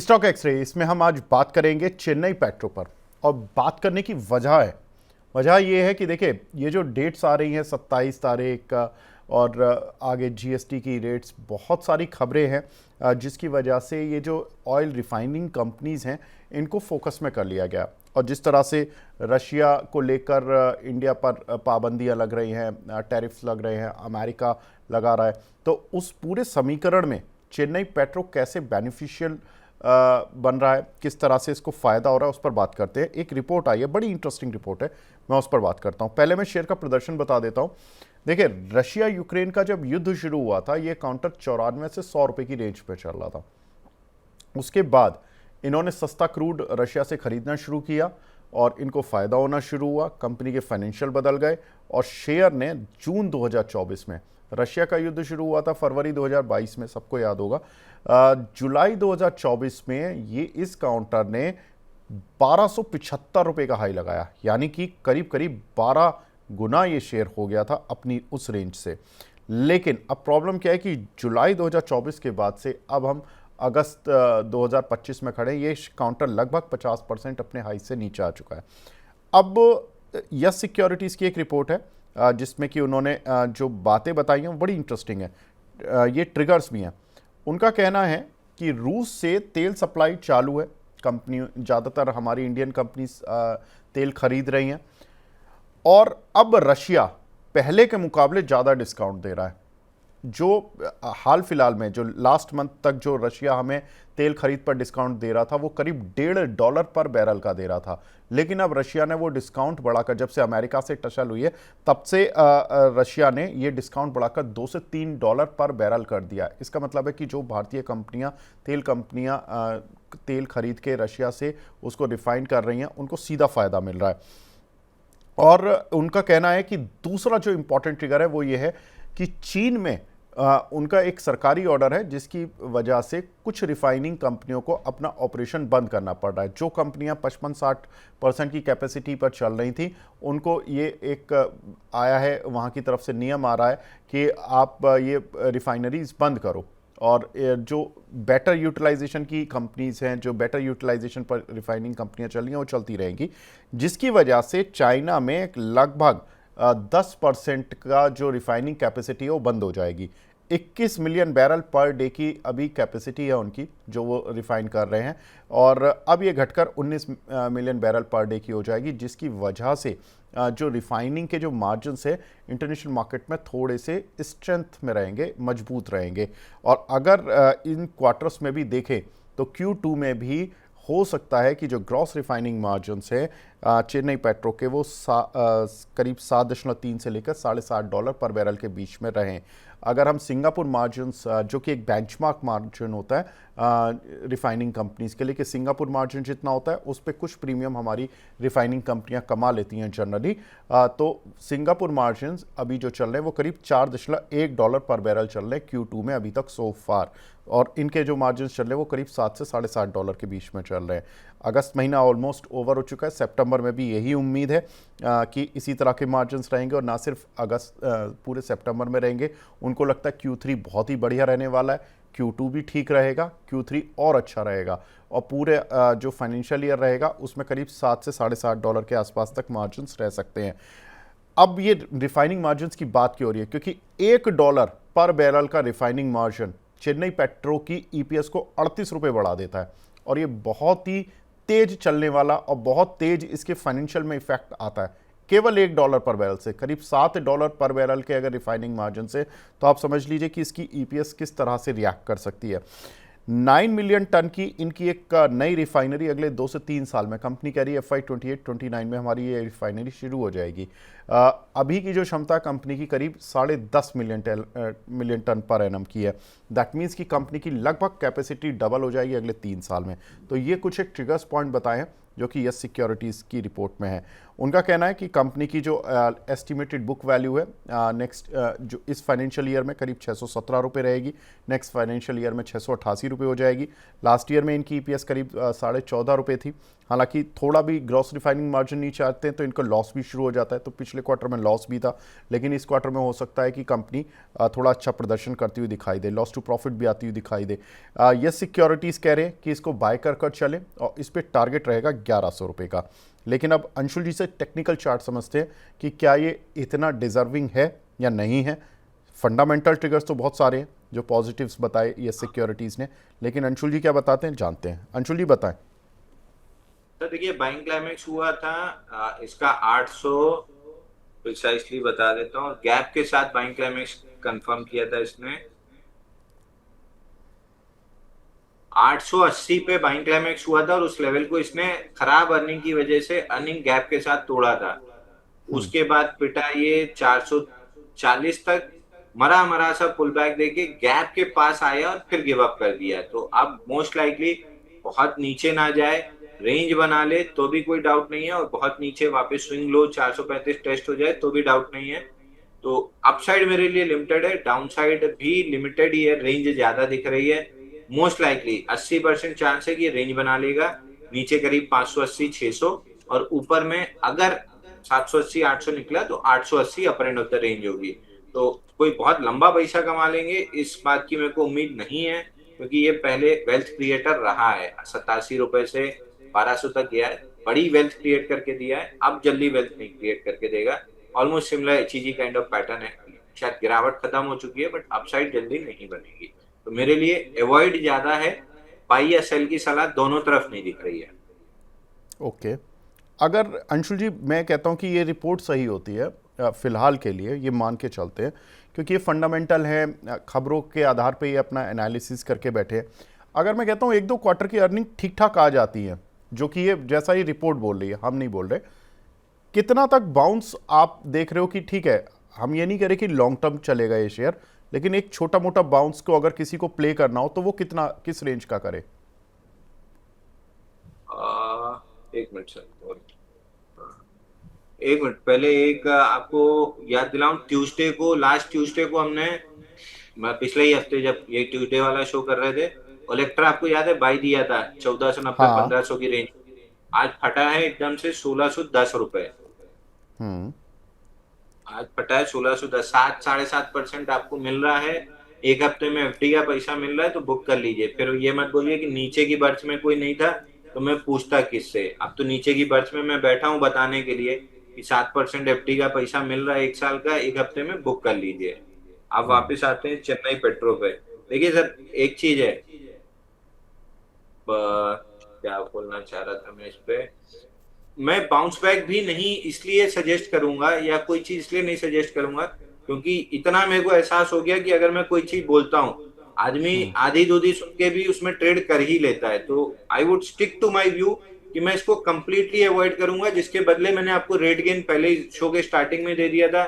Stock x ray इसमें हम आज बात करेंगे चेन्नई पेट्रो पर। और बात करने की वजह ये है कि देखिए ये जो डेट्स आ रही हैं 27 तारीख का और आगे जीएसटी की रेट्स, बहुत सारी खबरें हैं जिसकी वजह से ये जो ऑयल रिफाइनिंग कंपनीज हैं इनको फोकस में कर लिया गया। और जिस तरह से रशिया को लेकर इंडिया पर पाबंदियां लग रही हैं, टैरिफ्स लग रहे हैं, अमेरिका लगा रहा है, तो उस पूरे समीकरण में चेन्नई पेट्रो कैसे बेनिफिशियल बन रहा है, किस तरह से इसको फ़ायदा हो रहा है, उस पर बात करते हैं। एक रिपोर्ट आई है, बड़ी इंटरेस्टिंग रिपोर्ट है, मैं उस पर बात करता हूं। पहले मैं शेयर का प्रदर्शन बता देता हूं। देखिए रशिया यूक्रेन का जब युद्ध शुरू हुआ था ये काउंटर 94 से 100 रुपए की रेंज पे चल रहा था। उसके बाद इन्होंने सस्ता क्रूड रशिया से खरीदना शुरू किया और इनको फ़ायदा होना शुरू हुआ, कंपनी के फाइनेंशियल बदल गए और शेयर ने जून 2024 में, रशिया का युद्ध शुरू हुआ था फरवरी 2022 में, सबको याद होगा, जुलाई 2024 में ये इस काउंटर ने 1275 रुपए का हाई लगाया, यानी कि करीब करीब 12 गुना ये शेयर हो गया था अपनी उस रेंज से। लेकिन अब प्रॉब्लम क्या है कि जुलाई 2024 के बाद से अब हम अगस्त 2025 में खड़े, ये काउंटर लगभग 50% अपने हाई से नीचे आ चुका है। अब यस सिक्योरिटीज़ की एक रिपोर्ट है जिसमें कि उन्होंने जो बातें बताई हैं वो बड़ी इंटरेस्टिंग है, ये ट्रिगर्स भी हैं। उनका कहना है कि रूस से तेल सप्लाई चालू है, कंपनी ज़्यादातर हमारी इंडियन कंपनीज तेल खरीद रही हैं और अब रशिया पहले के मुकाबले ज़्यादा डिस्काउंट दे रहा है। जो हाल फिलहाल में जो लास्ट मंथ तक जो रशिया हमें तेल खरीद पर डिस्काउंट दे रहा था वो करीब $1.5 पर बैरल का दे रहा था, लेकिन अब रशिया ने वो डिस्काउंट बढ़ाकर, जब से अमेरिका से टसल हुई है तब से रशिया ने ये डिस्काउंट बढ़ाकर $2 से $3 पर बैरल कर दिया। इसका मतलब है कि जो भारतीय कंपनियां तेल खरीद के रशिया से उसको रिफाइन कर रही हैं उनको सीधा फायदा मिल रहा है। और उनका कहना है कि दूसरा जो इंपॉर्टेंट ट्रिगर है वो ये है कि चीन में उनका एक सरकारी ऑर्डर है जिसकी वजह से कुछ रिफाइनिंग कंपनियों को अपना ऑपरेशन बंद करना पड़ रहा है। जो कंपनियां 55-60% की कैपेसिटी पर चल रही थी उनको ये एक आया है, वहां की तरफ से नियम आ रहा है कि आप ये रिफाइनरीज बंद करो और जो बेटर यूटिलाइजेशन की कंपनीज हैं, जो बेटर यूटिलाइजेशन पर रिफाइनिंग कंपनियां चल रही हैं वो चलती रहेंगी, जिसकी वजह से चाइना में लगभग 10% का जो रिफाइनिंग कैपेसिटी है वो बंद हो जाएगी। 21 मिलियन बैरल पर डे की अभी कैपेसिटी है उनकी जो वो रिफाइन कर रहे हैं और अब ये घटकर 19 मिलियन बैरल पर डे की हो जाएगी, जिसकी वजह से जो रिफाइनिंग के जो मार्जिन्स है इंटरनेशनल मार्केट में थोड़े से स्ट्रेंथ में रहेंगे, मजबूत रहेंगे। और अगर इन क्वार्टर्स में भी देखें तो Q2 में भी हो सकता है कि जो ग्रॉस रिफाइनिंग मार्जिन्स है चेन्नई पेट्रो के वो करीब 7.3 से लेकर $7.5 पर बैरल के बीच में रहें। अगर हम सिंगापुर मार्जिन्स, जो कि एक बेंचमार्क मार्जिन होता है रिफाइनिंग कंपनीज के लिए, कि सिंगापुर मार्जिन जितना होता है उस पर कुछ प्रीमियम हमारी रिफाइनिंग कंपनियां कमा लेती हैं जनरली, तो सिंगापुर मार्जिन्स अभी जो चल रहे हैं वो करीब $4.1 पर बैरल चल रहे हैं Q2 में अभी तक सो फार, और इनके जो मार्जिन चल रहे हैं वो करीब $7 से $7.5 के बीच में चल रहे हैं। अगस्त महीना ऑलमोस्ट ओवर हो चुका है, सितंबर में भी यही उम्मीद है कि इसी तरह के मार्जिन्स रहेंगे और ना सिर्फ अगस्त, पूरे सितंबर में रहेंगे। उनको लगता है Q3 बहुत ही बढ़िया रहने वाला है, Q2 भी ठीक रहेगा, Q3 और अच्छा रहेगा और पूरे जो फाइनेंशियल ईयर रहेगा उसमें करीब $7 से $7.5 के आसपास तक मार्जिन्स रह सकते हैं। अब ये रिफाइनिंग मार्जिन्स की बात क्यों हो रही है, क्योंकि $1 पर बैरल का रिफाइनिंग मार्जिन चेन्नई पेट्रो की ईपीएस को 38 रुपये बढ़ा देता है और ये बहुत ही तेज चलने वाला और बहुत तेज इसके फाइनेंशियल में इफेक्ट आता है। केवल $1 पर बैरल से करीब $7 पर बैरल के अगर रिफाइनिंग मार्जिन से, तो आप समझ लीजिए कि इसकी ईपीएस किस तरह से रिएक्ट कर सकती है। 9 मिलियन टन की इनकी एक नई रिफाइनरी अगले 2 से 3 साल में, कंपनी कह रही है FY 28-29 में हमारी ये रिफाइनरी शुरू हो जाएगी। अभी की जो क्षमता कंपनी की करीब 10.5 मिलियन टन पर एनम की है। दैट मीन्स कि कंपनी की लगभग कैपेसिटी डबल हो जाएगी अगले 3 साल में। तो ये कुछ एक ट्रिगर्स पॉइंट बताए हैं जो कि यस सिक्योरिटीज़ की रिपोर्ट में है। उनका कहना है कि कंपनी की जो एस्टिमेटेड बुक वैल्यू है नेक्स्ट जो इस फाइनेंशियल ईयर में करीब 617 रुपये रहेगी, नेक्स्ट फाइनेंशियल ईयर में 688 रुपये हो जाएगी। लास्ट ईयर में इनकी ईपीएस करीब 14.5 रुपये थी। हालांकि थोड़ा भी ग्रॉस रिफाइनिंग मार्जिन नीचे आते हैं तो इनका लॉस भी शुरू हो जाता है, तो पिछले क्वार्टर में लॉस भी था, लेकिन इस क्वार्टर में हो सकता है कि कंपनी थोड़ा अच्छा प्रदर्शन करती हुई दिखाई दे, लॉस टू प्रॉफिट भी आती हुई दिखाई दे। यस सिक्योरिटीज़ कह रहे हैं कि इसको बाय कर चले और इस पर टारगेट रहेगा 1100 रुपये का। लेकिन अब अंशुल जी से टेक्निकल चार्ट समझते हैं कि क्या ये इतना डिजर्विंग है या नहीं है। फंडामेंटल ट्रिगर्स तो बहुत सारे हैं जो पॉजिटिव्स बताए ये सिक्योरिटीज़ ने, लेकिन अंशुल जी क्या बताते हैं जानते हैं। अंशुल जी बताएं। तो देखिए बाइंग क्लाइमेक्स हुआ था इसका 800 प्रिसाइसली बता देता हूँ, गैप के साथ बाइंग क्लाइमेक्स कंफर्म किया था इसने। 880 पे बाइंग क्लाइमेक्स हुआ था और उस लेवल को इसने खराब अर्निंग की वजह से अर्निंग गैप के साथ तोड़ा था। उसके बाद पिटा ये 440 तक, मरा मरा सा पुल बैक देके गैप के पास आया और फिर गिव अप कर दिया। तो अब मोस्ट लाइकली बहुत नीचे ना जाए, रेंज बना ले तो भी कोई डाउट नहीं है, और बहुत नीचे वापस स्विंग लो 435 टेस्ट हो जाए तो भी डाउट नहीं है। तो अपसाइड मेरे लिए लिमिटेड है, डाउन साइड भी लिमिटेड ही है, रेंज ज्यादा दिख रही है। मोस्ट लाइकली 80% चांस है कि रेंज बना लेगा, नीचे करीब 580 600, और ऊपर में अगर 780 800 निकला तो 880 अपर एंड ऑफ द रेंज होगी। तो कोई बहुत लंबा पैसा कमा लेंगे इस बात की मेरे को उम्मीद नहीं है, क्योंकि ये पहले वेल्थ क्रिएटर रहा है, 87 रुपए से 1200 तक गया है, बड़ी वेल्थ क्रिएट करके दिया है। अब जल्दी वेल्थ नहीं क्रिएट करके देगा, almost similar HEG kind of pattern है। शायद गिरावट खत्म हो चुकी है बट अपसाइड जल्दी नहीं बनेगी। तो मेरे लिए अवॉइड ज्यादा है, बाई या सेल की सलाह दोनों तरफ नहीं दिख रही है। ओके अगर अंशुल जी मैं कहता हूं कि ये रिपोर्ट सही होती है फिलहाल के लिए, ये मान के चलते हैं क्योंकि ये फंडामेंटल है, खबरों के आधार पे ये अपना एनालिसिस करके बैठे हैं। अगर मैं कहता हूँ 1-2 क्वार्टर की अर्निंग ठीक ठाक आ जाती है, जो कि ये जैसा ही रिपोर्ट बोल रही है, हम नहीं बोल रहे, कितना तक बाउंस आप देख रहे हो कि ठीक है, हम ये नहीं कह रहे कि लॉन्ग टर्म चलेगा ये शेयर, लेकिन एक छोटा मोटा बाउंस को अगर किसी को प्ले करना हो तो वो कितना किस रेंज का करे? एक मिनट सर, एक मिनट पहले एक आपको याद दिलाऊं, ट्यूसडे को, लास्ट ट्यूसडे को हमने, मैं पिछले ही हफ्ते जब ये ट्यूसडे वाला शो कर रहे थे, इलेक्ट्रा आपको याद है बाई दिया था 1490 हाँ। 1500 की रेंज, आज फटा है एकदम से 1610 रुपए। हम्म। आज फटा है 1610, 7-7.5% आपको मिल रहा है, एक हफ्ते में एफडी का पैसा मिल रहा है, तो बुक कर लीजिए। फिर ये मत बोलिए कि नीचे की बर्थ में कोई नहीं था तो मैं पूछता किससे। अब तो नीचे की बर्थ में मैं बैठा हूं बताने के लिए कि 7% एफडी का पैसा मिल रहा है 1 साल का, एक हफ्ते में बुक कर लीजिए। अब वापस आते हैं चेन्नई पेट्रो पे। देखिए सर एक चीज है, क्या बोलना चाह रहा था मैं इस पे, मैं बाउंस बैक भी नहीं इसलिए सजेस्ट करूंगा या कोई चीज इसलिए नहीं सजेस्ट करूंगा क्योंकि इतना मेरे को एहसास हो गया कि अगर मैं कोई चीज बोलता हूँ, आदमी आधी दूधी सुन के भी उसमें ट्रेड कर ही लेता है। तो I would stick to my view कि मैं इसको कंप्लीटली अवॉइड करूंगा, जिसके बदले मैंने आपको रेट गेन पहले ही शो के स्टार्टिंग में दे दिया था,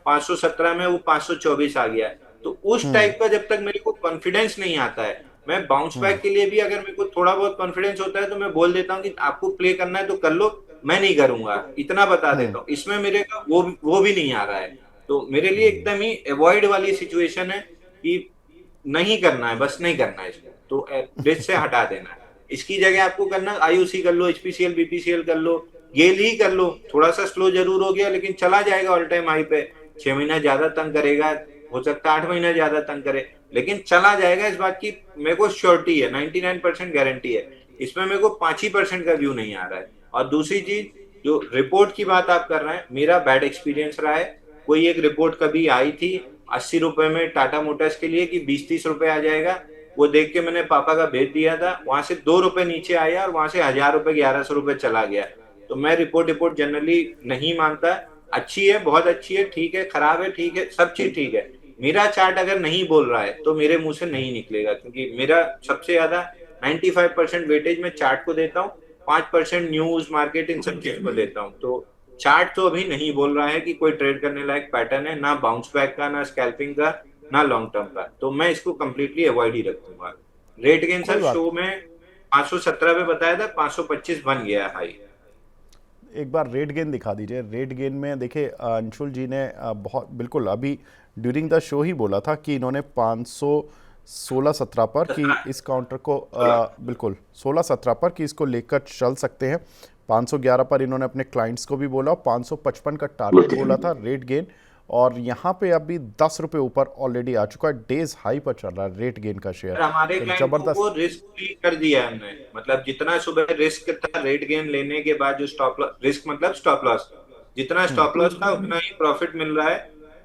517 में वो 524 आ गया। तो उस टाइप का जब तक मेरे को कॉन्फिडेंस नहीं आता है, मैं बाउंस बैक के लिए भी अगर मेरे को थोड़ा बहुत कॉन्फिडेंस होता है तो मैं बोल देता हूँ कि आपको प्ले करना है तो कर लो, मैं नहीं करूंगा, इतना बता देता हूँ। इसमें मेरे का वो भी नहीं आ रहा है, तो मेरे लिए एकदम ही अवॉइड वाली सिचुएशन है कि नहीं करना है, बस नहीं करना है इसको, तो लिस्ट से हटा देना है। इसकी जगह आपको करना आईओसी कर लो, एचपीसीएल बीपीसीएल कर लो, गेल ही कर लो, थोड़ा सा स्लो जरूर हो गया लेकिन चला जाएगा ऑल टाइम हाई पे। 6 महीना ज्यादा तंग करेगा, हो सकता है 8 महीना ज्यादा तंग करे, लेकिन चला जाएगा, इस बात की मेरे को श्योरिटी है, 99% गारंटी है। इसमें मेरे को 5% का व्यू नहीं आ रहा है। और दूसरी चीज, जो रिपोर्ट की बात आप कर रहे हैं, मेरा बैड एक्सपीरियंस रहा है। कोई एक रिपोर्ट कभी आई थी 80 रुपए में टाटा मोटर्स के लिए कि 20-30 रुपए आ जाएगा, वो देख के मैंने पापा का भेज दिया था, वहां से 2 रुपए नीचे आया और वहां से 1000 रुपए 1100 रुपए चला गया। तो मैं रिपोर्ट जनरली नहीं मानता। अच्छी है, बहुत अच्छी है, ठीक है, खराब है, ठीक है, सब चीज ठीक है, मेरा चार्ट अगर नहीं बोल रहा है तो मेरे मुंह से नहीं निकलेगा, क्योंकि मेरा सबसे ज्यादा 95% वेटेज में चार्ट को देता हूँ, 5% न्यूज मार्केट इन सब चीज को देता हूँ। तो चार्ट तो अभी नहीं बोल रहा है कि कोई ट्रेड करने लायक पैटर्न है, ना बाउंस बैक का, ना स्कैल्पिंग का, ना लॉन्ग टर्म का, तो मैं इसको कंप्लीटली अवॉइड ही रखूंगा। रेट गेन कोई सर बात। शो में 517 पे बताया था, 525 बन गया हाई। एक बार रेट गेन दिखा दीजिए। रेट गेन में देखिए अंशुल जी ने बहुत बिल्कुल अभी ड्यूरिंग द शो ही बोला था कि इन्होंने 516-17 पर कि इस काउंटर को बिल्कुल 16-17 पर कि इसको लेकर चल सकते हैं। 511 पर इन्होंने अपने क्लाइंट्स को भी बोला, 555 का टारगेट बोला था रेट गेन, और यहाँ पे अभी 10 रुपये ऊपर ऑलरेडी आ चुका है। डेज हाई पर चल रहा है रेट गेन का शेयर, पर हमारे तो क्लाइंट को जबरदस्त। रिस्क फ्री कर दिया है हमने, मतलब जितना सुबह रिस्क था रेट गेन लेने के बाद, जो स्टॉप लॉस, रिस्क मतलब स्टॉप लॉस, जितना स्टॉप लॉस था उतना ही प्रॉफिट मिल रहा है।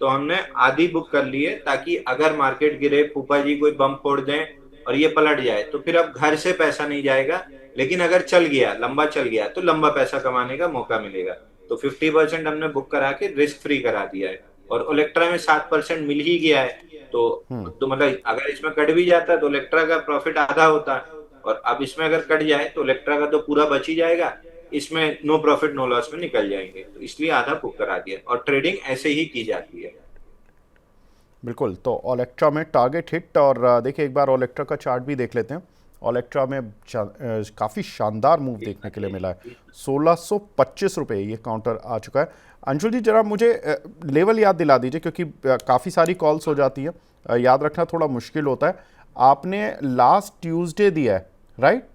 तो हमने आधी बुक कर ली है, ताकि अगर मार्केट गिरे, फूफा जी कोई बम फोड़ दें और ये पलट जाए, तो फिर अब घर से पैसा नहीं जाएगा। लेकिन अगर चल गया, लंबा चल गया, तो लंबा पैसा कमाने का मौका मिलेगा। तो 50% हमने बुक करा के रिस्क फ्री करा दिया है। और ओलेक्ट्रा में 7% मिल ही गया है। तो मतलब अगर इसमें कट भी जाता तो इलेक्ट्रा का प्रॉफिट आधा होता, और अब इसमें अगर कट जाए तो इलेक्ट्रा का तो पूरा बच ही जाएगा। इसमें नो प्रॉफिट नो लॉस में निकल जाएंगे, तो इसलिए आधा बुक करा दिया। और ट्रेडिंग ऐसे ही की जाती है। बिल्कुल, तो ओलेक्ट्रा में टारगेट हिट। और देखिए एक बार ओलेक्ट्रा का चार्ट भी देख लेते हैं। ओलेक्ट्रा में काफ़ी शानदार मूव देखने के लिए मिला है। 1625 रुपये ये काउंटर आ चुका है। अंशुल जी जरा मुझे लेवल याद दिला दीजिए, क्योंकि काफ़ी सारी कॉल्स हो जाती हैं, याद रखना थोड़ा मुश्किल होता है। आपने लास्ट ट्यूसडे दिया है, राइट?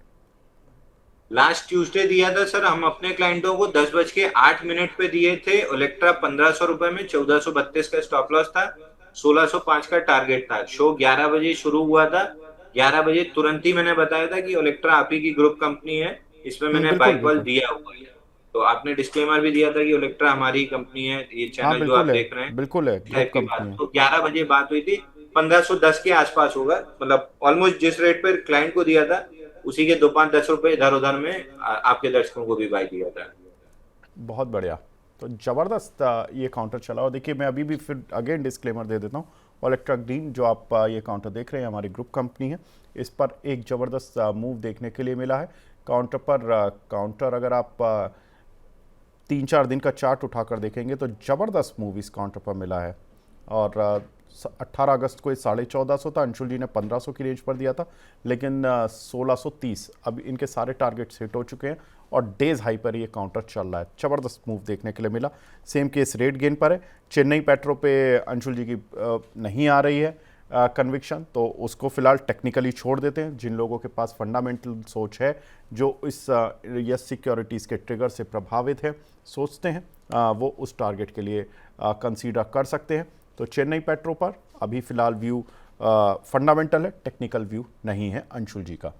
लास्ट ट्यूसडे दिया था सर, हम अपने क्लाइंटों को 10:08 पे दिए थे। इलेक्ट्रा 1500 रुपए में 1432 का स्टॉप लॉस था, 1605 का टारगेट था। शो 11 बजे शुरू हुआ था। 11 बजे तुरंत ही मैंने बताया था कि इलेक्ट्रा आप ही की ग्रुप कंपनी है, इसमें मैंने बाई बिल्कुल कॉल बिल्कुल। दिया हुआ है। तो आपने डिस्क्लेमर भी दिया था कि इलेक्ट्रा हमारी कंपनी है, ये हाँ चैनल जो आप बिल्कुल है, देख रहे हैं, बिल्कुल है, इस ग्रुप टाइप की कंपनी बात। है। तो 11 बजे बात हुई थी, 1510 के आसपास होगा, मतलब ऑलमोस्ट जिस रेट पर क्लाइंट को दिया था उसी के 2-5-10 रुपए इधर उधर में आपके दर्शकों को भी बाई दिया था। बहुत बढ़िया। तो ज़बरदस्त ये काउंटर चला। और देखिए मैं अभी भी फिर अगेन डिस्क्लेमर दे देता हूँ। ओलेक्ट्रा ग्रीन जो आप ये काउंटर देख रहे हैं हमारी ग्रुप कंपनी है, इस पर एक ज़बरदस्त मूव देखने के लिए मिला है। काउंटर पर काउंटर अगर आप 3-4 दिन का चार्ट उठाकर देखेंगे तो ज़बरदस्त मूव इस काउंटर पर मिला है। और 18 अगस्त को ये 1450 था, अंशुल जी ने 1500 की रेंज पर दिया था, लेकिन 1630 अब इनके सारे टारगेट्स हिट हो चुके हैं और डेज हाई पर ये काउंटर चल रहा है। ज़बरदस्त मूव देखने के लिए मिला। सेम केस रेट गेन पर है। चेन्नई पेट्रो पे अंशुल जी की नहीं आ रही है कन्विक्शन, तो उसको फिलहाल टेक्निकली छोड़ देते हैं। जिन लोगों के पास फंडामेंटल सोच है, जो इस यस सिक्योरिटीज़ के ट्रिगर से प्रभावित है, सोचते हैं, वो उस टारगेट के लिए कंसीडर कर सकते हैं। तो चेन्नई पेट्रो पर अभी फ़िलहाल व्यू फंडामेंटल है, टेक्निकल व्यू नहीं है अंशुल जी का।